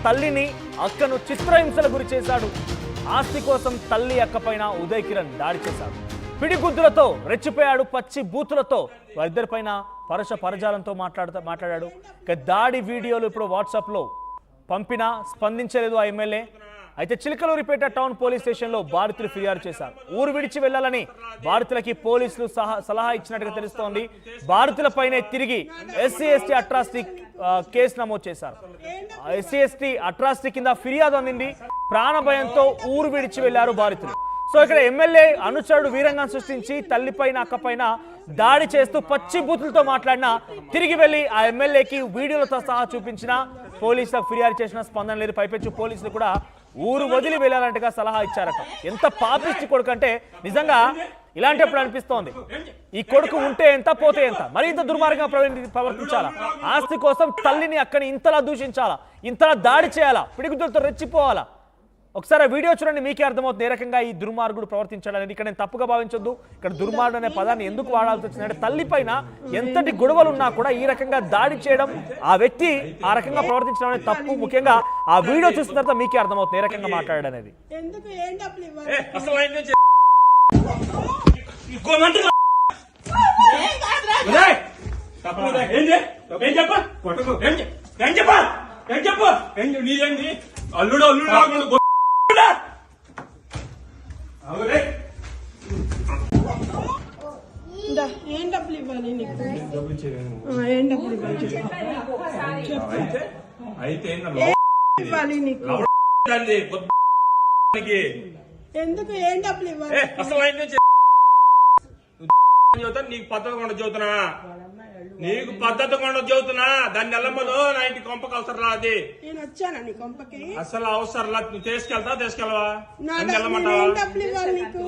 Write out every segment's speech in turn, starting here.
తల్లిని అక్కను చిత్రహింసల గురి చేశాడు. ఆస్తి కోసం తల్లి అక్క పైన ఉదయ్ కిరణ్ దాడి చేశాడు. పిడిగుద్దులతో రెచ్చిపోయాడు. పచ్చి బూతులతో వారిద్దరిపైన పరుష పరజాలంతో మాట్లాడాడు. ఇక దాడి వీడియోలు ఇప్పుడు వాట్సాప్లో పంపినా స్పందించలేదు ఆ ఎమ్మెల్యే. అయితే చిలకలూరిపేట టౌన్ పోలీస్ స్టేషన్లో బాధితులు ఫిర్యాదు చేశారు. ఊరు విడిచి వెళ్లాలని బాధితులకి పోలీసులు సలహా ఇచ్చినట్టుగా తెలుస్తోంది. బాధితులపైనే తిరిగి SC/ST అట్రాసిటీ కేసు నమోదు చేశారు. SC/ST అట్రాసిటీ కింద ఫిర్యాదు అందింది. ప్రాణభయంతో ఊరు విడిచి వెళ్లారు బాధితులు. సో ఇక్కడ ఎమ్మెల్యే అనుచరుడు వీరంగం సృష్టించి తల్లిపైన అక్కపైన దాడి చేస్తూ పచ్చి బూతులతో మాట్లాడినా తిరిగి వెళ్లి ఆ ఎమ్మెల్యేకి వీడియోలతో సహా చూపించిన పోలీసులకు ఫిర్యాదు చేసిన స్పందన లేదు. పైపెచ్చు పోలీసులు కూడా ఊరు వదిలి వెళ్ళాలంటగా సలహా ఇచ్చారట. ఎంత పాపిష్టి కొడుకు అంటే నిజంగా ఇలాంటప్పుడు అనిపిస్తోంది, ఈ కొడుకు ఉంటే ఎంత పోతే ఎంత, మరి ఇంత దుర్మార్గంగా ప్రవర్తించాలా? ఆస్తి కోసం తల్లిని అక్కని ఇంతలా దూషించాలా? ఇంతలా దాడి చేయాలా? పిడిగుద్దులతో రెచ్చిపోవాలా? ఒకసారి ఆ వీడియో చూడండి, మీకే అర్థమవుతుంది ఏ రకంగా ఈ దుర్మార్గుడు ప్రవర్తించాడనేది. ఇక్కడ నేను తప్పుగా భావించొద్దు. ఇక్కడ దుర్మార్గుడు అనే పదాన్ని ఎందుకు వాడాల్సి వచ్చిందంటే తల్లి పైన ఎంతటి గొడవలు ఉన్నా కూడా ఈ రకంగా దాడి చేయడం, ఆ వ్యక్తి ఆ రకంగా ప్రవర్తించడం అనేది తప్పు. ముఖ్యంగా ఆ వీడియో చూసిన తర్వాత మీకే అర్థమవుతుంది ఏ రకంగా మాట్లాడాడనేది. అల్లుడు ఏం డబ్బులు ఇవ్వాలి నీకు? ఏం డబ్బులు ఇవ్వాలి? ఇవ్వాలి నీకు ఎందుకు? ఏం డబ్బులు ఇవ్వాలి? అసలు నీకు పద్ధతి కొండ చదువుతున్నా, నీకు పద్ధతి కొండ చదువుతున్నా. దాన్ని నెలమ్మదు నా ఇంటి కొంపకి అవసరం రా. అది నేను వచ్చానా నీ కొంపకి? అసలు అవసరం లా. నువ్వు తీసుకెళ్తావా? డబ్బులు ఇవ్వాలి నీకు?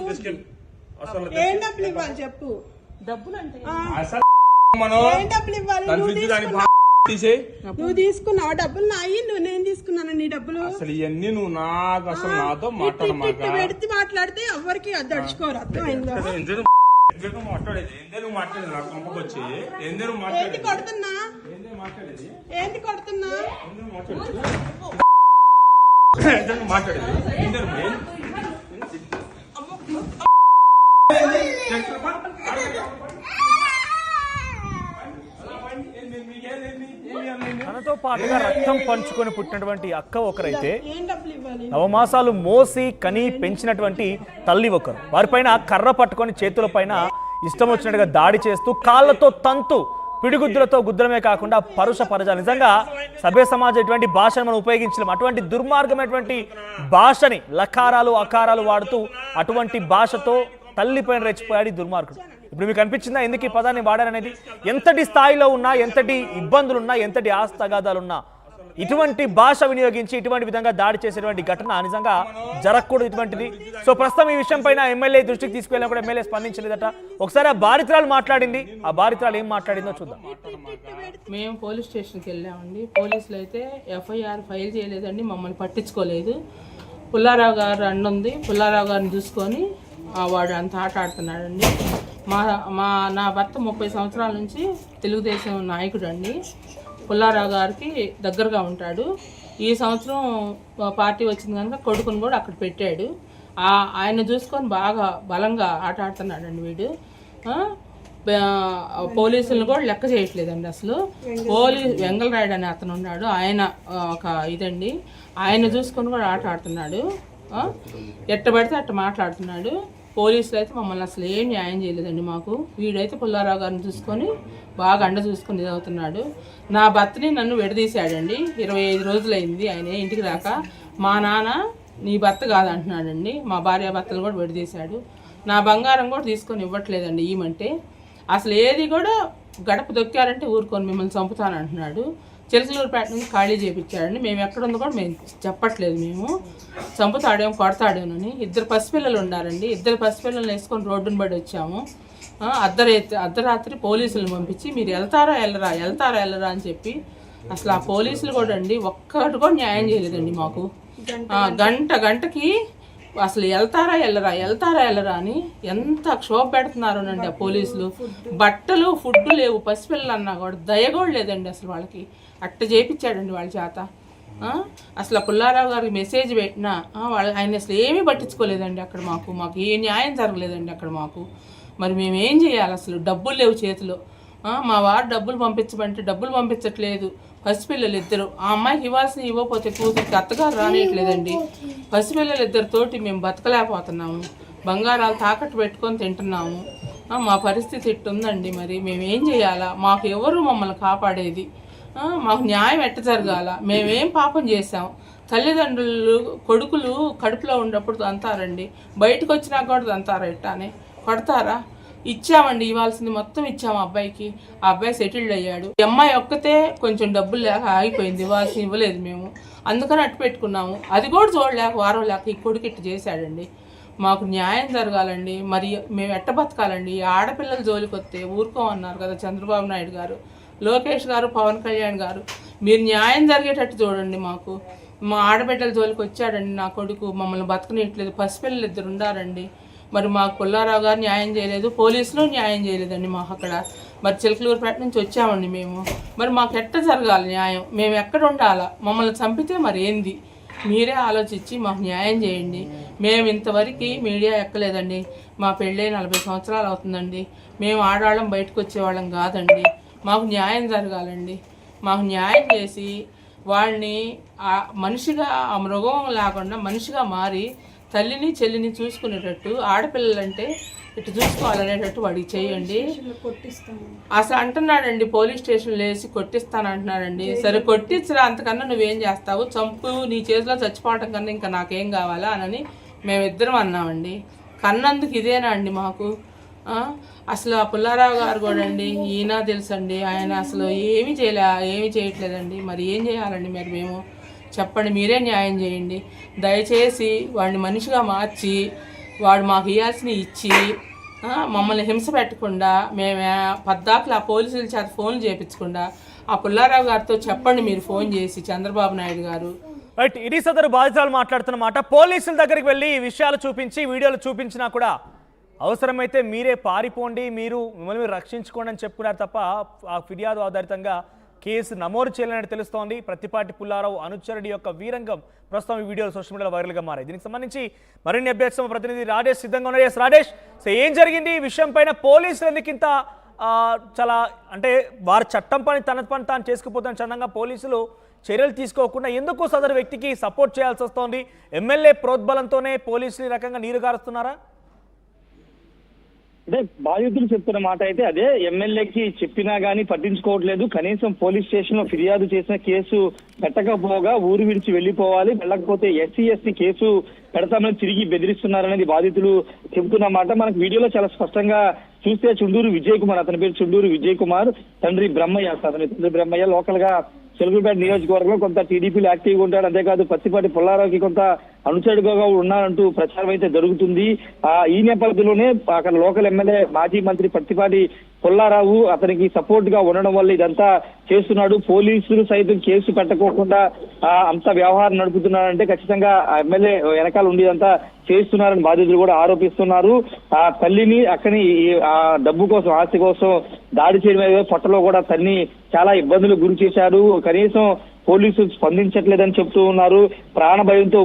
ఏం డబ్బులు ఇవ్వాలి చెప్పు? డబ్బులు అంటే ఏం డబ్బులు ఇవ్వాలి? నువ్వు తీసుకున్నావా డబ్బులు? నాయి నేను తీసుకున్నాను నీ డబ్బులు. అసలు ఇవన్నీ నువ్వు నాకు అసలు నాతో పెడితే మాట్లాడితే ఎవరికి దడుచుకోరు. అర్థమైందా? మాట్లాడేది ఏంది? మాట్లాడేది నాకు కొంపకి వచ్చి ఏంటి కొడుతున్నా? ఏంటి కొడుతున్నా? మాట్లాడేది తనతో పాటుగా రక్తం పంచుకొని పుట్టినటువంటి అక్క ఒకరైతే, నవమాసాలు మోసి కని పెంచినటువంటి తల్లి ఒకరు. వారిపైన కర్ర పట్టుకొని చేతుల పైన ఇష్టం వచ్చినట్టుగా దాడి చేస్తూ కాళ్ళతో తంతు పిడిగుద్దులతో గుద్దడమే కాకుండా పరుష పరజాలు. నిజంగా సభ్య సమాజం ఇటువంటి భాషను మనం ఉపయోగించలేము. అటువంటి దుర్మార్గమైనటువంటి భాషని లకారాలు అకారాలు వాడుతూ అటువంటి భాషతో తల్లిపైన రెచ్చిపోయాడు దుర్మార్గుడు. ఇప్పుడు మీకు అనిపించిందా ఎందుకు ఈ పదాన్ని వాడారనేది? ఎంతటి స్థాయిలో ఉన్నా, ఎంతటి ఇబ్బందులున్నా, ఎంతటి ఆస్తగాదాలున్నా ఇటువంటి భాష వినియోగించి ఇటువంటి విధంగా దాడి చేసేటువంటి ఘటన నిజంగా జరగకూడదు ఇటువంటిది. సో ప్రస్తుతం ఈ విషయం పైన ఎమ్మెల్యే దృష్టికి తీసుకెళ్ళినా కూడా ఎమ్మెల్యే స్పందించలేదట. ఒకసారి ఆ బాధితురాలు మాట్లాడింది, ఆ బాధితురాలు ఏం మాట్లాడిందో చూద్దాం. మేము పోలీస్ స్టేషన్కి వెళ్ళామండి. పోలీసులు అయితే FIR ఫైల్ చేయలేదండి, మమ్మల్ని పట్టించుకోలేదు. పుల్లారావు గారు అన్నుంది, పుల్లారావు గారిని చూసుకొని వాడు అంత ఆట ఆడుతున్నాడండి. నా భర్త 30 సంవత్సరాల నుంచి తెలుగుదేశం నాయకుడు అండి. పుల్లారావు గారికి దగ్గరగా ఉంటాడు. ఈ సంవత్సరం పార్టీ వచ్చింది కనుక కొడుకుని కూడా అక్కడ పెట్టాడు. ఆయన చూసుకొని బాగా బలంగా ఆట ఆడుతున్నాడండి వీడు. పోలీసులను కూడా లెక్క చేయట్లేదండి అసలు. వెంగళరాయుడు అనే అతను ఉన్నాడు, ఆయన ఒక ఇదండి, ఆయన చూసుకొని కూడా ఆట ఆడుతున్నాడు. ఎట్ట పడితే అట్ట మాట్లాడుతున్నాడు. పోలీసులు అయితే మమ్మల్ని అసలు ఏం న్యాయం చేయలేదండి మాకు. వీడైతే పుల్లారావు గారిని చూసుకొని బాగా అండ చూసుకొని ఇది అవుతున్నాడు. నా భర్తని నన్ను విడదీశాడండి. 25 రోజులైంది ఆయన ఇంటికి రాక. మా నాన్న నీ భర్త కాదంటున్నాడండి. మా భార్య భర్తలు కూడా విడదీశాడు. నా బంగారం కూడా తీసుకొని ఇవ్వట్లేదండి ఈమంటే. అసలు ఏది కూడా గడప దొక్కారంటే ఊరుకొని మిమ్మల్ని చంపుతానంటున్నాడు. చిలకలూరుపేట నుంచి ఖాళీ చేయించాడండి. మేము ఎక్కడుందో కూడా మేము చెప్పట్లేదు. మేము చంపుతాడేమో కొడతాడేమోనని. 2 పసిపిల్లలు ఉన్నారండి. 2 పసిపిల్లలు వేసుకొని రోడ్డును పడి వచ్చాము. అర్ధరాత్రి పోలీసులను పంపించి మీరు వెళ్తారా వెళ్ళరా అని చెప్పి అసలు ఆ పోలీసులు కూడా అండి ఒక్కటి కూడా న్యాయం చేయలేదండి మాకు. గంటకి అసలు వెళ్తారా వెళ్ళరా అని ఎంత క్షోభ పెడుతున్నారోనండి ఆ పోలీసులు. బట్టలు ఫుడ్ లేవు, పసిపిల్లలు అన్నా కూడా దయ కూడా లేదండి అసలు వాళ్ళకి. అట్ట చేపించాడండి వాళ్ళ చేత. అసలు పుల్లారావు గారికి మెసేజ్ పెట్టినా వాళ్ళు ఆయన అసలు ఏమీ పట్టించుకోలేదండి. అక్కడ మాకు ఏ న్యాయం జరగలేదండి అక్కడ మాకు. మరి మేము ఏం చేయాలి? అసలు డబ్బులు లేవు చేతిలో. మా వారు డబ్బులు పంపించమంటే డబ్బులు పంపించట్లేదు. పసిపిల్లలు ఇద్దరు, ఆ అమ్మాయికి ఇవ్వాల్సిన ఇవ్వకపోతే కూతురికి అత్తగారు రానియట్లేదండి. పసిపిల్లలు ఇద్దరితోటి మేము బతకలేకపోతున్నాము. బంగారాలు తాకట్టు పెట్టుకొని తింటున్నాము. మా పరిస్థితి ఇట్టుందండి. మరి మేము ఏం చేయాలా? మాకు ఎవరు మమ్మల్ని కాపాడేది? మాకు న్యాయం ఎట్ట జరగాల? మేమేం పాపం చేసాం? తల్లిదండ్రులు కొడుకులు కడుపులో ఉన్నప్పుడు అంటారండి, బయటకు వచ్చినా కూడా అంటారా? ఎట్టానే కొడతారా? ఇచ్చామండి, ఇవ్వాల్సింది మొత్తం ఇచ్చాము అబ్బాయికి. ఆ అబ్బాయి సెటిల్డ్ అయ్యాడు. ఈ అమ్మాయి ఒక్కతే కొంచెం డబ్బులు లేక ఆగిపోయింది, ఇవ్వాల్సి ఇవ్వలేదు మేము. అందుకని అట్టు పెట్టుకున్నాము. అది కూడా చూడలేక వారం లేక ఈ కొడుకు ఇట్టు చేశాడండి. మాకు న్యాయం జరగాలండి. మరి మేము ఎట్ట బతకాలండి? ఆడపిల్లల జోలికి వస్తే ఊరుకోమన్నారు కదా చంద్రబాబు నాయుడు గారు, లోకేష్ గారు, పవన్ కళ్యాణ్ గారు. మీరు న్యాయం జరిగేటట్టు చూడండి. మాకు మా ఆడబిడ్డల జోలికి వచ్చాడండి నా కొడుకు, మమ్మల్ని బతకనియట్లేదు. పసిపిల్లలు ఇద్దరు ఉండారండి. మరి మాకు పుల్లారావు గారు న్యాయం చేయలేదు, పోలీసులు న్యాయం చేయలేదండి మాకు అక్కడ. మరి చిలకలూరుపేట నుంచి వచ్చామండి మేము. మరి మాకు ఎట్ట జరగాలి న్యాయం? మేము ఎక్కడ ఉండాలా? మమ్మల్ని చంపితే మరి ఏంది? మీరే ఆలోచించి మాకు న్యాయం చేయండి. మేము ఇంతవరకు మీడియా ఎక్కలేదండి. మా పెళ్ళై 40 సంవత్సరాలు అవుతుందండి. మేము ఆడవాళ్ళం బయటకు వచ్చేవాళ్ళం కాదండి. మాకు న్యాయం జరగాలండి. మాకు న్యాయం చేసి వాడిని మనిషిగా, ఆ మృగం లేకుండా మనిషిగా మారి తల్లిని చెల్లిని చూసుకునేటట్టు, ఆడపిల్లలంటే ఇటు చూసుకోవాలనేటట్టు వాడికి చేయండి. అసలు అంటున్నాడండి, పోలీస్ స్టేషన్లో వేసి కొట్టిస్తాను అంటున్నాడండి. సరే కొట్టించరా, అంతకన్నా నువ్వేం చేస్తావు? చంపు, నీ చేతిలో చచ్చిపోవటం కన్నా ఇంకా నాకేం కావాలా అని మేమిద్దరం అన్నామండి. కన్నందుకు ఇదేనా అండి మాకు? అసలు ఆ పుల్లారావు గారు కూడా అండి, ఈయన తెలుసండి, ఆయన అసలు ఏమీ చేయట్లేదండి. మరి ఏం చేయాలండి? మరి మేము చెప్పండి, మీరే న్యాయం చేయండి. దయచేసి వాడిని మనిషిగా మార్చి వాడు మాకు ఇవ్వాల్సినవి ఇచ్చి మమ్మల్ని హింస పెట్టకుండా, మేము పద్దాకులు ఆ పోలీసుల చేత ఫోన్లు చేయించకుండా ఆ పుల్లారావు గారితో చెప్పండి మీరు ఫోన్ చేసి, చంద్రబాబు నాయుడు గారు. రైట్, ఇది సదరు బాధితులు మాట్లాడుతున్నమాట. పోలీసుల దగ్గరికి వెళ్ళి ఈ విషయాలు చూపించి, వీడియోలు చూపించినా కూడా అవసరమైతే మీరే పారిపోండి, మిమ్మల్ని మీరు రక్షించుకోండి అని చెప్పుకున్నారు తప్ప ఆ ఫిర్యాదు ఆధారితంగా కేసు నమోదు చేయాలని తెలుస్తోంది. ప్రత్తిపాటి పుల్లారావు అనుచరుడి యొక్క వీరంగం ప్రస్తుతం ఈ వీడియోలు సోషల్ మీడియాలో వైరల్గా మారాయి. దీనికి సంబంధించి మరిన్ని అప్డేట్స్ ప్రతినిధి రాజేష్ సిద్ధంగా ఉన్నారు. రాజేష్, సో ఏం జరిగింది ఈ విషయం పైన? పోలీసులు ఎందుకు ఇంత చాలా అంటే వారి చట్టం పని తన పని తాను చేసుకుపోతున్న చందంగా పోలీసులు చర్యలు తీసుకోకుండా ఎందుకు సదరు వ్యక్తికి సపోర్ట్ చేయాల్సి వస్తోంది? ఎమ్మెల్యే ప్రోద్బలంతోనే పోలీసులు ఈ రకంగా నీరు గారుస్తున్నారా? అంటే బాధితులు చెప్తున్న మాట అయితే అదే, ఎమ్మెల్యేకి చెప్పినా గానీ పట్టించుకోవట్లేదు. కనీసం పోలీస్ స్టేషన్ లో ఫిర్యాదు చేసిన కేసు పెట్టకపోగా ఊరు విడిచి వెళ్లిపోవాలి, వెళ్ళకపోతే SC/ST కేసు పెడతామని తిరిగి బెదిరిస్తున్నారనేది బాధితులు చెబుతున్న మాట. మనకు వీడియోలో చాలా స్పష్టంగా చూస్తే చుండూరు విజయ్ కుమార్, అతని పేరు చుండూరు విజయ్ కుమార్, తండ్రి బ్రహ్మయ్య లోకల్ గా చిలకలూరుపేట నియోజకవర్గంలో కొంత టీడీపీలో యాక్టివ్గా ఉంటాడు. అంతేకాదు పత్తిపాటి పుల్లారావుకి కొంత అనుచరుడుగా ఉన్నారంటూ ప్రచారం అయితే జరుగుతుంది. ఈ నేపథ్యంలోనే అక్కడ లోకల్ ఎమ్మెల్యే మాజీ మంత్రి పత్తిపాటి పుల్లారావు అతనికి సపోర్ట్ గా ఉండడం వల్ల ఇదంతా చేస్తున్నాడు. పోలీసులు సైతం కేసు పెట్టకోకుండా అంత వ్యవహారం నడుపుతున్నారంటే ఖచ్చితంగా ఎమ్మెల్యే వెనకాల ఉండేదంతా చేస్తున్నారని బాధితులు కూడా ఆరోపిస్తున్నారు. ఆ తల్లిని అక్కని ఆ డబ్బు కోసం, ఆస్తి కోసం దాడి చేయడమే పొట్టలో కూడా తల్లిని చాలా ఇబ్బందులకు గురి చేశారు. కనీసం పోలీసులు స్పందించట్లేదని చెప్తూ ఉన్నారు. ప్రాణ భయంతో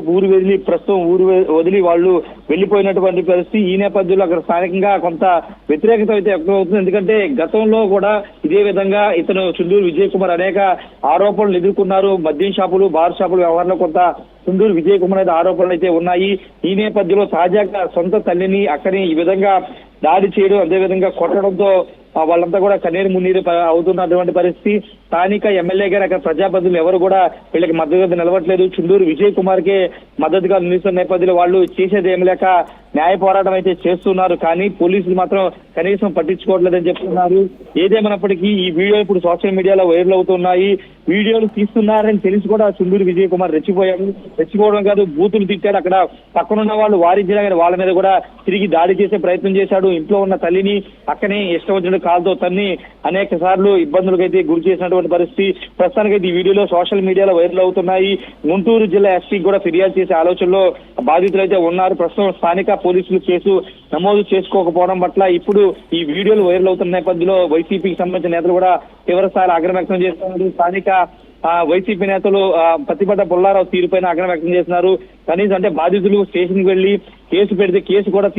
ప్రస్తుతం ఊరు వదిలి వాళ్ళు వెళ్లిపోయినటువంటి పరిస్థితి. ఈ నేపథ్యంలో అక్కడ స్థానికంగా కొంత వ్యతిరేకత అయితే వ్యక్తమవుతుంది. ఎందుకంటే గతంలో కూడా ఇదే విధంగా ఇతను చుండూరు విజయ్ కుమార్ అనేక ఆరోపణలు ఎదుర్కొన్నారు. మద్యం షాపులు, బార్ షాపుల వ్యవహారంలో కొంత చుండూరు విజయ్ కుమార్ అయితే ఆరోపణలు అయితే ఉన్నాయి. ఈ నేపథ్యంలో తాజాగా సొంత తల్లిని అక్కని ఈ విధంగా దాడి చేయడం, అదేవిధంగా కొట్టడంతో వాళ్ళంతా కూడా కన్నీరు మున్నీరు అవుతున్నటువంటి పరిస్థితి. స్థానిక ఎమ్మెల్యే గారు అక్కడ ప్రజాప్రతినిధులు ఎవరు కూడా వీళ్ళకి మద్దతుగా నిలవట్లేదు. చుండూరు విజయ్ కుమార్ కే మద్దతుగా నిలుస్తున్న నేపథ్యంలో వాళ్ళు చేసేది ఏం లేక న్యాయ పోరాటం అయితే చేస్తున్నారు. కానీ పోలీసులు మాత్రం కనీసం పట్టించుకోవట్లేదని చెప్తున్నారు. ఏదేమైనప్పటికీ ఈ వీడియో ఇప్పుడు సోషల్ మీడియాలో వైరల్ అవుతున్నాయి. వీడియోలు తీస్తున్నారని తెలిసి కూడా చుండూరు విజయ్ కుమార్ రెచ్చిపోవడం కాదు, బూతులు తిట్టాడు. అక్కడ పక్కనున్న వాళ్ళు వారించినా కానీ వాళ్ళ మీద కూడా తిరిగి దాడి చేసే ప్రయత్నం చేశాడు. ఇంట్లో ఉన్న తల్లిని అక్కనే ఇష్టం వచ్చిన కాల్తో తన్ని అనేక సార్లు ఇబ్బందులకు అయితే గురి చేసినటువంటి పరిస్థితి. ప్రస్తుతానికైతే ఈ వీడియోలో సోషల్ మీడియాలో వైరల్ అవుతున్నాయి. గుంటూరు జిల్లా ఎస్పీ కూడా ఫిర్యాదు చేసే ఆలోచనలో బాధితులు అయితే ఉన్నారు. ప్రస్తుతం స్థానిక పోలీసులు కేసు నమోదు చేసుకోకపోవడం పట్ల ఇప్పుడు ఈ వీడియోలు వైరల్ అవుతున్న నేపథ్యంలో వైసీపీకి సంబంధించిన నేతలు కూడా తీవ్ర స్థాయిలో ఆగ్రహం వ్యక్తం చేస్తున్నారు. స్థానిక వైసీపీ నేతలు పత్తిపట్ట పుల్లారావు తీరుపైన ఆగ్రహం వ్యక్తం చేస్తున్నారు. కనీసం అంటే బాధితులు స్టేషన్కి వెళ్లి కేసు పెడితే కేసు కూడా